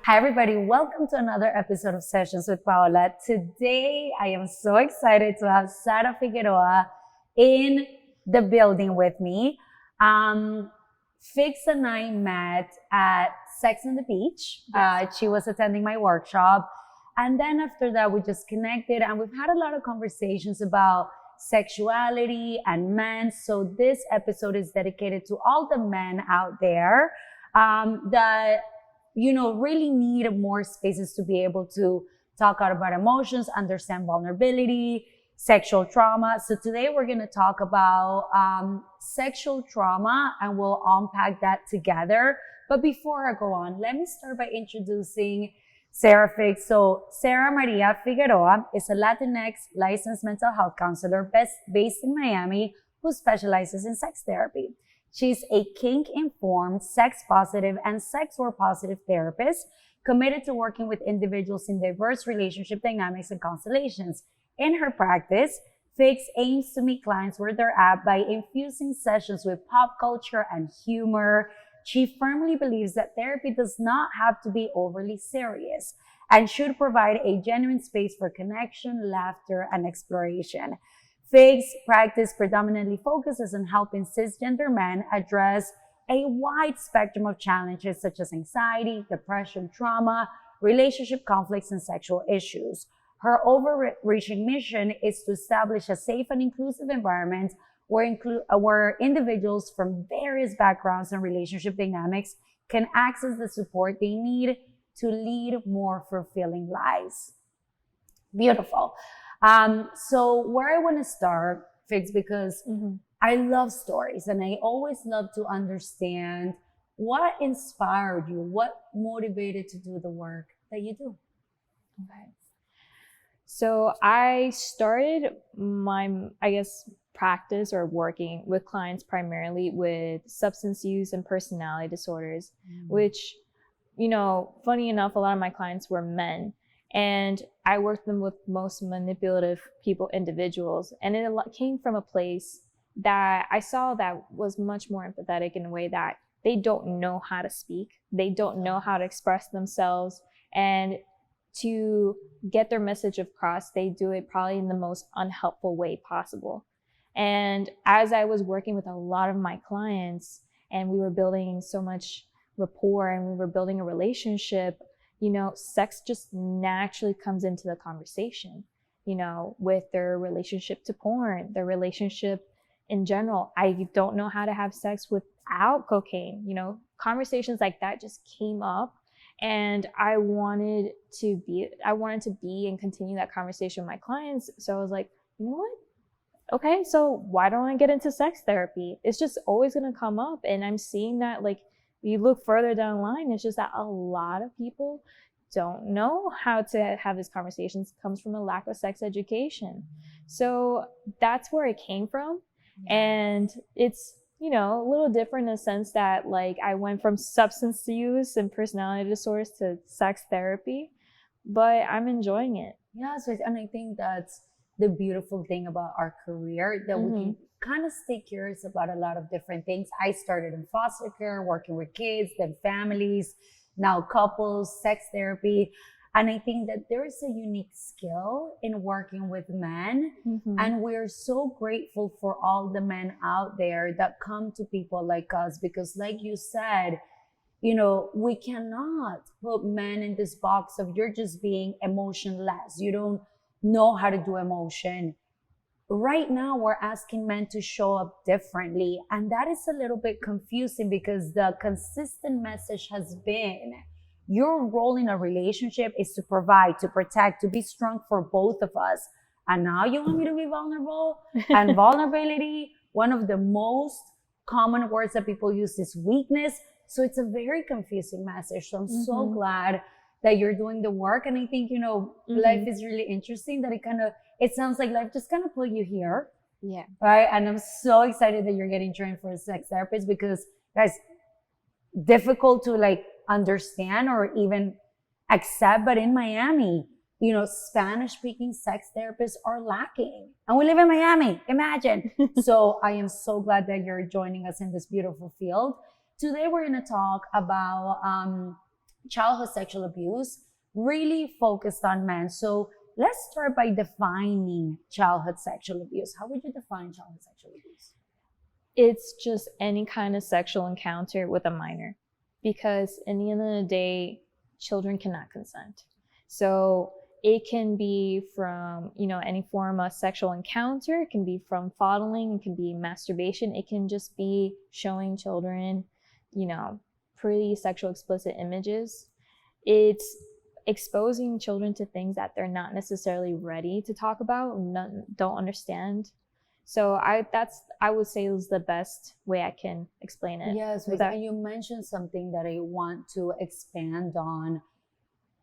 Hi, everybody. Welcome to another episode of Sessions with Paola. Today, I am so excited to have Sara Figueroa in the building with me. Fix and I met at Sex on the Beach. She was attending my workshop. And then after that, we just connected and we've had a lot of conversations about sexuality and men. So this episode is dedicated to all the men out there that really need more spaces to be able to talk out about emotions, understand vulnerability, sexual trauma. So today we're going to talk about sexual trauma and we'll unpack that together. But before I go on, let me start by introducing Sara Fix. So Sara Maria Figueroa is a Latinx licensed mental health counselor based in Miami who specializes in sex therapy. She's a kink-informed, sex-positive, and sex-work-positive therapist committed to working with individuals in diverse relationship dynamics and constellations. In her practice, Fix aims to meet clients where they're at by infusing sessions with pop culture and humor. She firmly believes that therapy does not have to be overly serious and should provide a genuine space for connection, laughter, and exploration. Fig's practice predominantly focuses on helping cisgender men address a wide spectrum of challenges such as anxiety, depression, trauma, relationship conflicts, and sexual issues. Her overreaching mission is to establish a safe and inclusive environment where individuals from various backgrounds and relationship dynamics can access the support they need to lead more fulfilling lives. Beautiful. So where I want to start, Fix, because I love stories and I always love to understand what inspired you, what motivated to do the work that you do. Okay. So I started my, practice or working with clients primarily with substance use and personality disorders, which, funny enough, a lot of my clients were men. And I worked them with most manipulative individuals. And it came from a place that I saw that was much more empathetic in a way that they don't know how to speak. They don't know how to express themselves. And to get their message across, they do it probably in the most unhelpful way possible. And as I was working with a lot of my clients and we were building so much rapport and we were building a relationship, sex just naturally comes into the conversation, with their relationship to porn, their relationship in general. I don't know how to have sex without cocaine, conversations like that just came up. And I wanted to be and continue that conversation with my clients. So I was like, you know what? Okay, so why don't I get into sex therapy? It's just always going to come up. And I'm seeing that, you look further down the line, it's just that a lot of people don't know how to have these conversations. It comes from a lack of sex education. So that's where it came from. And it's, a little different in the sense that I went from substance use and personality disorders to sex therapy, but I'm enjoying it. Yeah, and I think that's the beautiful thing about our career, that we can kind of stay curious about a lot of different things. I started in foster care, working with kids, then families, now couples, sex therapy. And I think that there is a unique skill in working with men. And we're so grateful for all the men out there that come to people like us, because like you said, we cannot put men in this box of you're just being emotionless. You don't know how to do emotion. Right now, we're asking men to show up differently. And that is a little bit confusing because the consistent message has been your role in a relationship is to provide, to protect, to be strong for both of us. And now you want me to be vulnerable? And vulnerability, one of the most common words that people use is weakness. So it's a very confusing message. So I'm so glad that you're doing the work. And I think, life is really interesting that it sounds like life just kind of put you here. Yeah. Right. And I'm so excited that you're getting trained for a sex therapist, because guys, difficult to understand or even accept. But in Miami, Spanish speaking sex therapists are lacking. And we live in Miami, imagine. So I am so glad that you're joining us in this beautiful field. Today, we're going to talk about childhood sexual abuse really focused on men. So let's start by defining childhood sexual abuse. How would you define childhood sexual abuse? It's just any kind of sexual encounter with a minor, because in the end of the day, children cannot consent. So it can be from, any form of sexual encounter. It can be from fondling. It can be masturbation. It can just be showing children, pretty sexual explicit images. It's exposing children to things that they're not necessarily ready to talk about, don't understand. So I would say is the best way I can explain it. Yes, and you mentioned something that I want to expand on,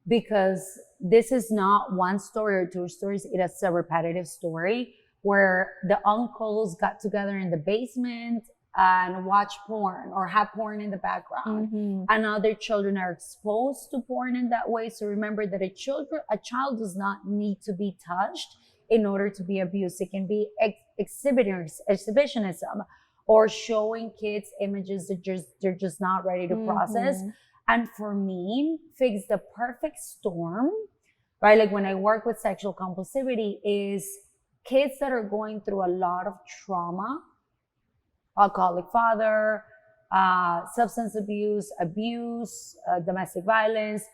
because this is not one story or two stories. It is a repetitive story where the uncles got together in the basement and watch porn or have porn in the background. Mm-hmm. And other children are exposed to porn in that way. So remember that a child does not need to be touched in order to be abused. It can be exhibitionism or showing kids images that they're just not ready to process. And for me, fix the perfect storm, right? Like when I work with sexual compulsivity, is kids that are going through a lot of trauma, alcoholic father, substance abuse, domestic violence.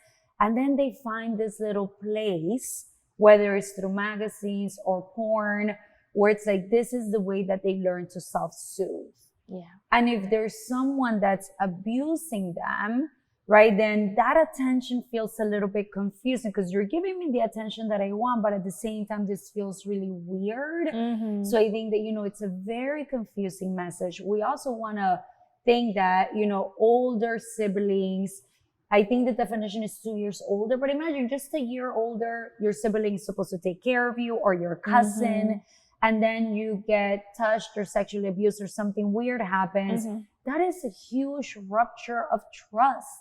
And then they find this little place, whether it's through magazines or porn, where it's like, this is the way that they learn to self-soothe. Yeah. And if there's someone that's abusing them, right, then that attention feels a little bit confusing, because you're giving me the attention that I want, but at the same time, this feels really weird. Mm-hmm. So I think that, it's a very confusing message. We also want to think that, older siblings, I think the definition is 2 years older, but imagine just a year older, your sibling is supposed to take care of you, or your cousin, and then you get touched or sexually abused or something weird happens. That is a huge rupture of trust.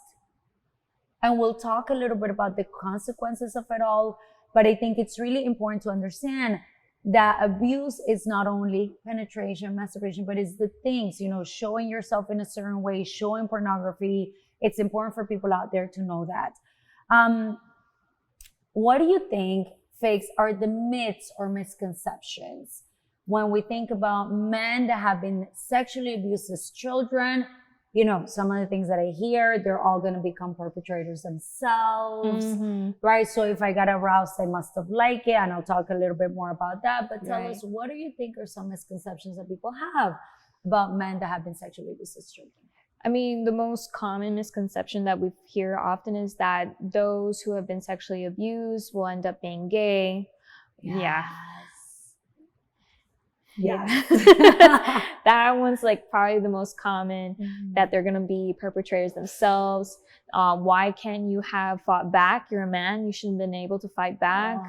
And we'll talk a little bit about the consequences of it all. But I think it's really important to understand that abuse is not only penetration, masturbation, but it's the things, showing yourself in a certain way, showing pornography. It's important for people out there to know that. What do you think, Fakes, are the myths or misconceptions when we think about men that have been sexually abused as children? Some of the things that I hear, they're all going to become perpetrators themselves, right? So if I got aroused, I must have liked it. And I'll talk a little bit more about that. But tell us, what do you think are some misconceptions that people have about men that have been sexually abused as children? I mean, the most common misconception that we hear often is that those who have been sexually abused will end up being gay. Yes. Yeah. That one's like probably the most common, that they're going to be perpetrators themselves. Why can't you have fought back? You're a man. You shouldn't have been able to fight back.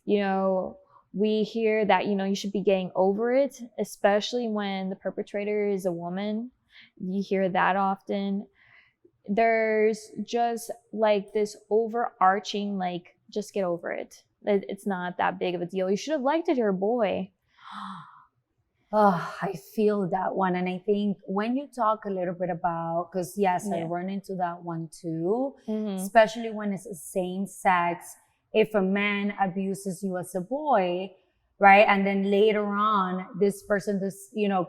We hear that, you should be getting over it, especially when the perpetrator is a woman. You hear that often. There's just like this overarching, like, just get over it. It's not that big of a deal. You should have liked it, you're a boy. Oh, I feel that one. And I think when you talk a little bit about, because yes, I run into that one too, especially when it's the same sex. If a man abuses you as a boy, right, and then later on, this person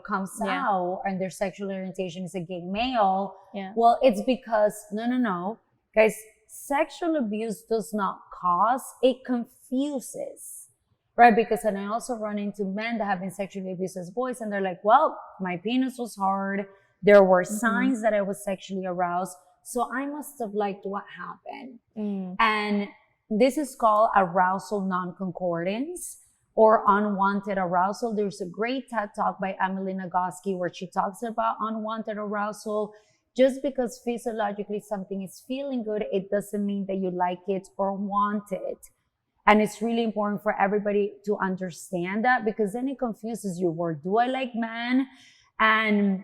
comes out and their sexual orientation is a gay male, well, it's because, no, guys, sexual abuse does not cause, it confuses. Right, because and I also run into men that have been sexually abused as boys, and they're like, well, my penis was hard. There were signs that I was sexually aroused. So I must have liked what happened. And this is called arousal non-concordance or unwanted arousal. There's a great TED Talk by Emily Nagoski where she talks about unwanted arousal. Just because physiologically something is feeling good, it doesn't mean that you like it or want it. And it's really important for everybody to understand that, because then it confuses you. Where do I like men? And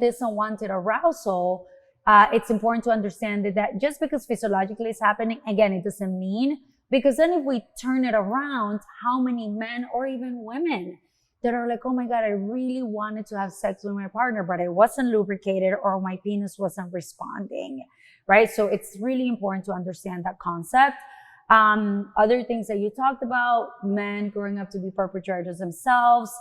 this unwanted arousal, it's important to understand that just because physiologically it's happening, again, it doesn't mean, because then if we turn it around, how many men or even women that are like, oh my God, I really wanted to have sex with my partner, but I wasn't lubricated or my penis wasn't responding. right? So it's really important to understand that concept. Other things that you talked about, men growing up to be perpetrators themselves,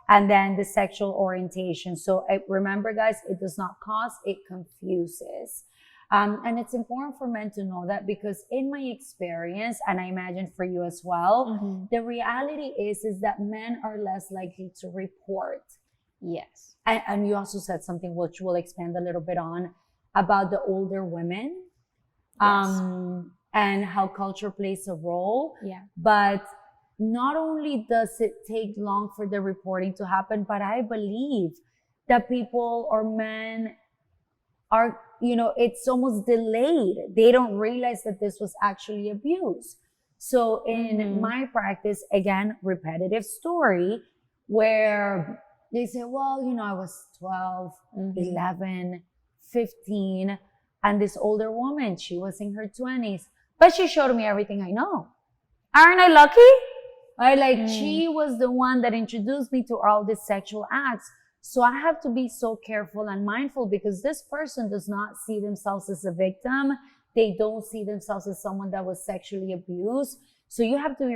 and then the sexual orientation. So remember, guys, it does not cause, it confuses. And it's important for men to know that, because in my experience, and I imagine for you as well, the reality is that men are less likely to report. Yes. And you also said something which we'll expand a little bit on about the older women. Yes. And how culture plays a role. Yeah. But not only does it take long for the reporting to happen, but I believe that people or men are, it's almost delayed. They don't realize that this was actually abuse. So in my practice, again, repetitive story, where they say, well, I was 12, 11, 15, and this older woman, she was in her 20s, but she showed me everything I know. Aren't I lucky? She was the one that introduced me to all these sexual acts. So I have to be so careful and mindful, because this person does not see themselves as a victim. They don't see themselves as someone that was sexually abused. So you have to be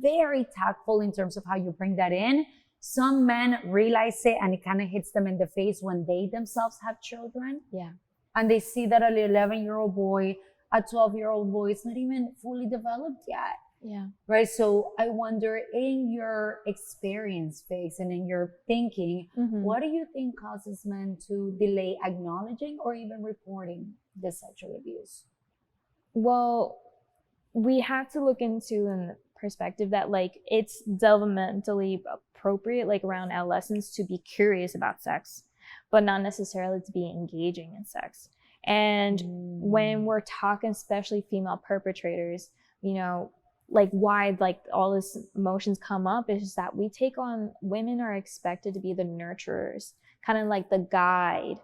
very tactful in terms of how you bring that in. Some men realize it, and it kind of hits them in the face when they themselves have children. Yeah. And they see that an 11-year-old boy, a 12-year-old boy is not even fully developed yet. Yeah. Right. So I wonder, in your experience, Figs, and in your thinking, what do you think causes men to delay acknowledging or even reporting the sexual abuse? Well, we have to look into a perspective that it's developmentally appropriate, around adolescence, to be curious about sex, but not necessarily to be engaging in sex. And when we're talking, especially female perpetrators, why all these emotions come up is just that we take on, women are expected to be the nurturers, kind of like the guide.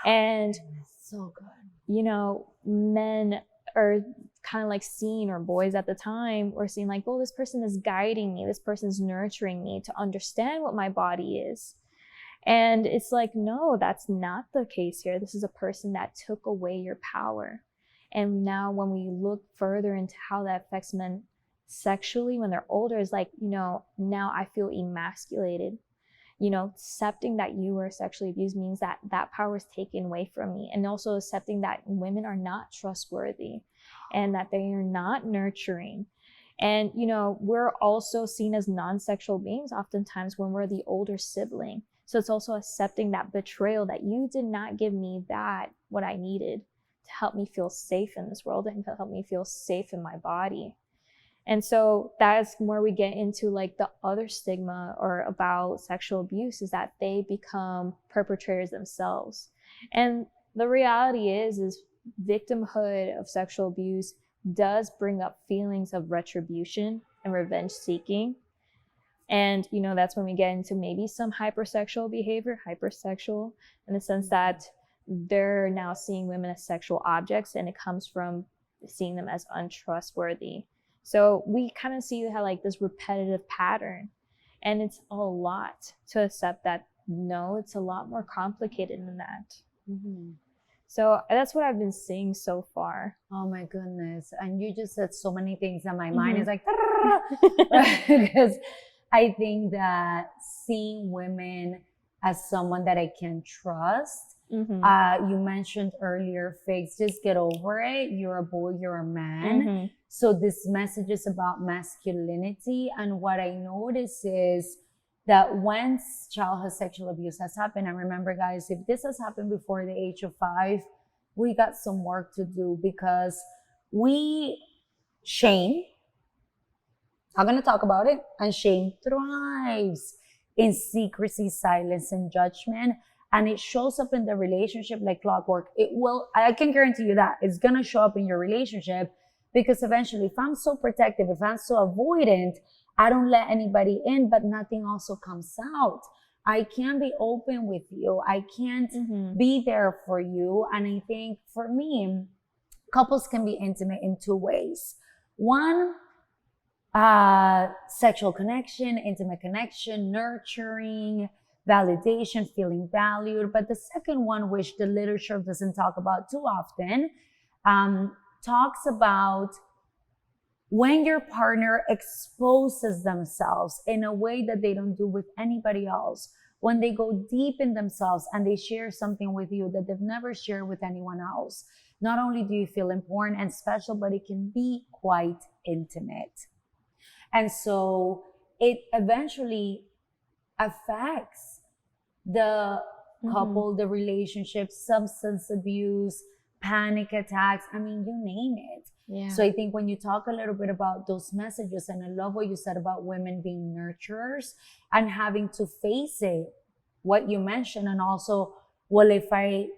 And so good. Men are kind of seen, or boys at the time were seen oh, this person is guiding me, this person's nurturing me to understand what my body is. And it's no, that's not the case here. This is a person that took away your power. And now when we look further into how that affects men sexually when they're older, is now I feel emasculated. Accepting that you were sexually abused means that that power is taken away from me. And also accepting that women are not trustworthy and that they are not nurturing. And, we're also seen as non-sexual beings oftentimes when we're the older sibling. So it's also accepting that betrayal, that you did not give me what I needed to help me feel safe in this world and to help me feel safe in my body. And so that's where we get into the other stigma or about sexual abuse, is that they become perpetrators themselves. And the reality is victimhood of sexual abuse does bring up feelings of retribution and revenge seeking. And, that's when we get into maybe some hypersexual behavior, hypersexual, in the sense that they're now seeing women as sexual objects, and it comes from seeing them as untrustworthy. So we kind of see how this repetitive pattern, and it's a lot to accept that. No, it's a lot more complicated than that. So that's what I've been seeing so far. Oh my goodness. And you just said so many things, and my mind is because I think that seeing women as someone that I can trust, you mentioned earlier, Figs, just get over it. You're a boy, you're a man. So this message is about masculinity. And what I notice is that when childhood sexual abuse has happened, and remember, guys, if this has happened before the age of 5, we got some work to do, because we shame. I'm going to talk about it. And shame thrives in secrecy, silence, and judgment. And it shows up in the relationship like clockwork. I can guarantee you that it's going to show up in your relationship, because eventually, if I'm so protective, if I'm so avoidant, I don't let anybody in, but nothing also comes out. I can't be open with you. I can't be there for you. And I think for me, couples can be intimate in 2 ways. One, sexual connection, intimate connection, nurturing, validation, feeling valued. But the second one, which the literature doesn't talk about too often, talks about when your partner exposes themselves in a way that they don't do with anybody else, when they go deep in themselves and they share something with you that they've never shared with anyone else, not only do you feel important and special, but it can be quite intimate. And so it eventually affects the couple, the relationship, substance abuse, panic attacks. I mean, you name it. Yeah. So I think when you talk a little bit about those messages, and I love what you said about women being nurturers and having to face it, what you mentioned, and also, well, if I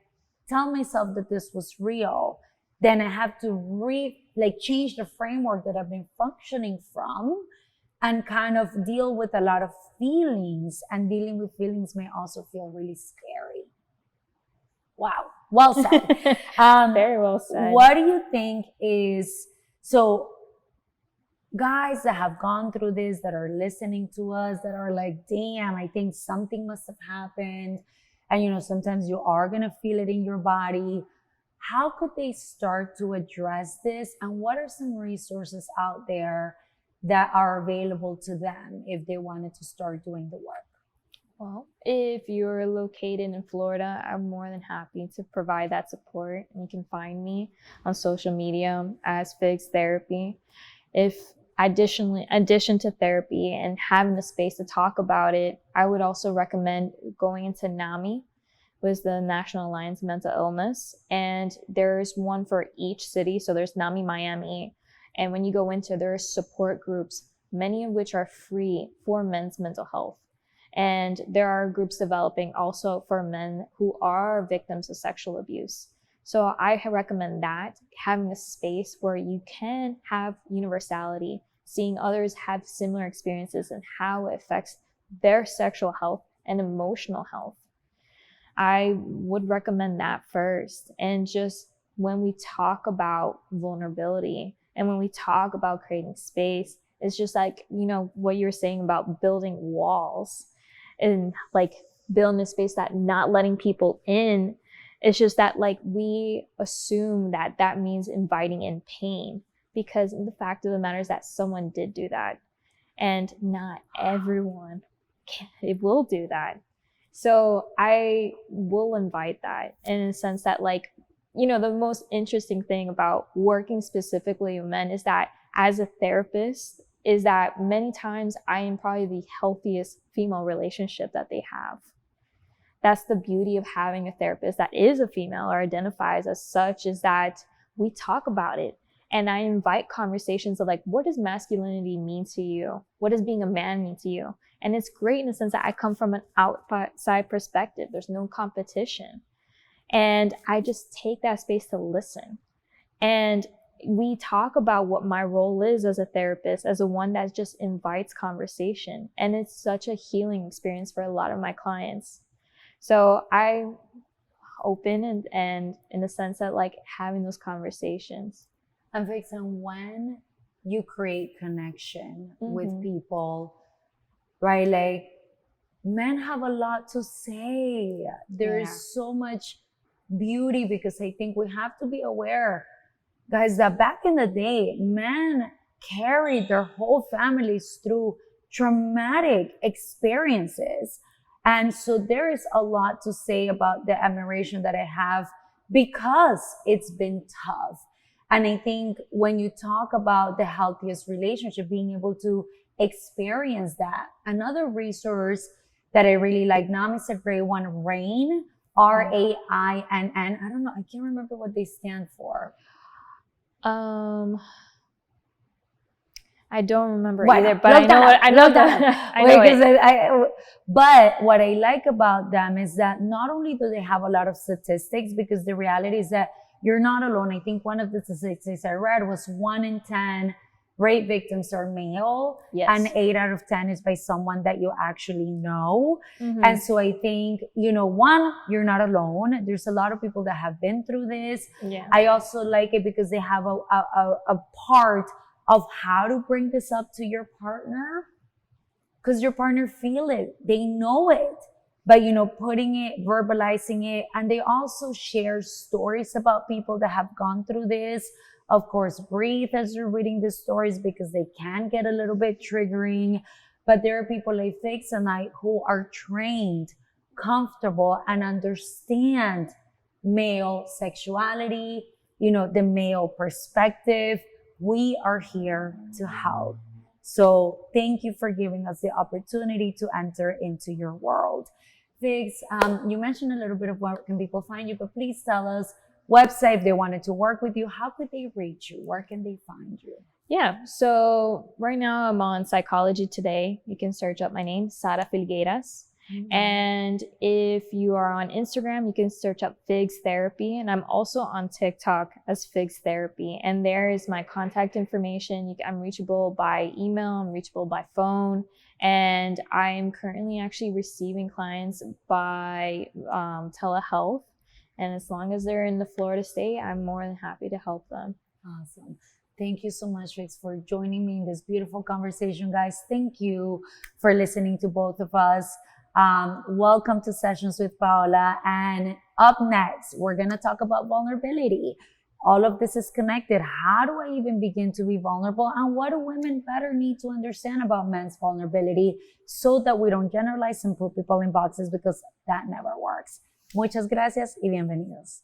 tell myself that this was real, then I have to change the framework that I've been functioning from and kind of deal with a lot of feelings, and dealing with feelings may also feel really scary. Wow. Well said. Very well said. What do you think is, so guys that have gone through this, that are listening to us, that are like, damn, I think something must have happened. And, sometimes you are going to feel it in your body. How could they start to address this? And what are some resources out there that are available to them if they wanted to start doing the work? Well, if you're located in Florida, I'm more than happy to provide that support. You can find me on social media as Figs Therapy. If addition to therapy and having the space to talk about it, I would also recommend going into NAMI, which is the National Alliance of Mental Illness. And there's one for each city. So there's NAMI Miami. And when you go into, there are support groups, many of which are free for men's mental health. And there are groups developing also for men who are victims of sexual abuse. So I recommend that, having a space where you can have universality, seeing others have similar experiences and how it affects their sexual health and emotional health. I would recommend that first. And just when we talk about vulnerability and when we talk about creating space, it's just like, what you're saying about building walls and like building a space that not letting people in. It's just that we assume that means inviting in pain, because the fact of the matter is that someone did do that, and not everyone will do that. So I will invite that in a sense that the most interesting thing about working specifically with men is that as a therapist is that many times I am probably the healthiest female relationship that they have. That's the beauty of having a therapist that is a female or identifies as such, is that we talk about it. And I invite conversations of what does masculinity mean to you? What does being a man mean to you? And it's great in the sense that I come from an outside perspective. There's no competition. And I just take that space to listen. And we talk about what my role is as a therapist, as a one that just invites conversation. And it's such a healing experience for a lot of my clients. So I'm open and in the sense that having those conversations. And Vixen, when you create connection with people, right? Men have a lot to say. There's so much beauty, because I think we have to be aware, guys, that back in the day, men carried their whole families through traumatic experiences. And so there is a lot to say about the admiration that I have, because it's been tough. And I think when you talk about the healthiest relationship, being able to experience that. Another resource that I really like, NAMI is a great one, RAINN, RAINN. I don't know, I can't remember what they stand for. I don't remember either, but I know that. But what I like about them is that not only do they have a lot of statistics, because the reality is that you're not alone. I think one of the statistics I read was 1 in 10 rape victims are male, and 8 out of 10 is by someone that you actually know. And so I think, one, you're not alone. There's a lot of people that have been through this. I also like it because they have a part of how to bring this up to your partner, because your partner feel it, they know it, but putting it, verbalizing it. And they also share stories about people that have gone through this. Of course, breathe as you're reading the stories because they can get a little bit triggering. But there are people like Fix and I who are trained, comfortable, and understand male sexuality, the male perspective. We are here to help. So thank you for giving us the opportunity to enter into your world. Figs, you mentioned a little bit of where can people find you, but please tell us website if they wanted to work with you. How could they reach you? Where can they find you? Yeah, so right now I'm on Psychology Today. You can search up my name, Sara Filgueiras. Mm-hmm. And if you are on Instagram, you can search up Figs Therapy. And I'm also on TikTok as Figs Therapy. And there is my contact information. I'm reachable by email, I'm reachable by phone. And I am currently actually receiving clients by telehealth. And as long as they're in the Florida state, I'm more than happy to help them. Awesome. Thank you so much, Fix, for joining me in this beautiful conversation, guys. Thank you for listening to both of us. Welcome to Sessions with Paola. And up next, we're going to talk about vulnerability. All of this is connected. How do I even begin to be vulnerable? And what do women better need to understand about men's vulnerability so that we don't generalize and put people in boxes, because that never works. Muchas gracias y bienvenidos.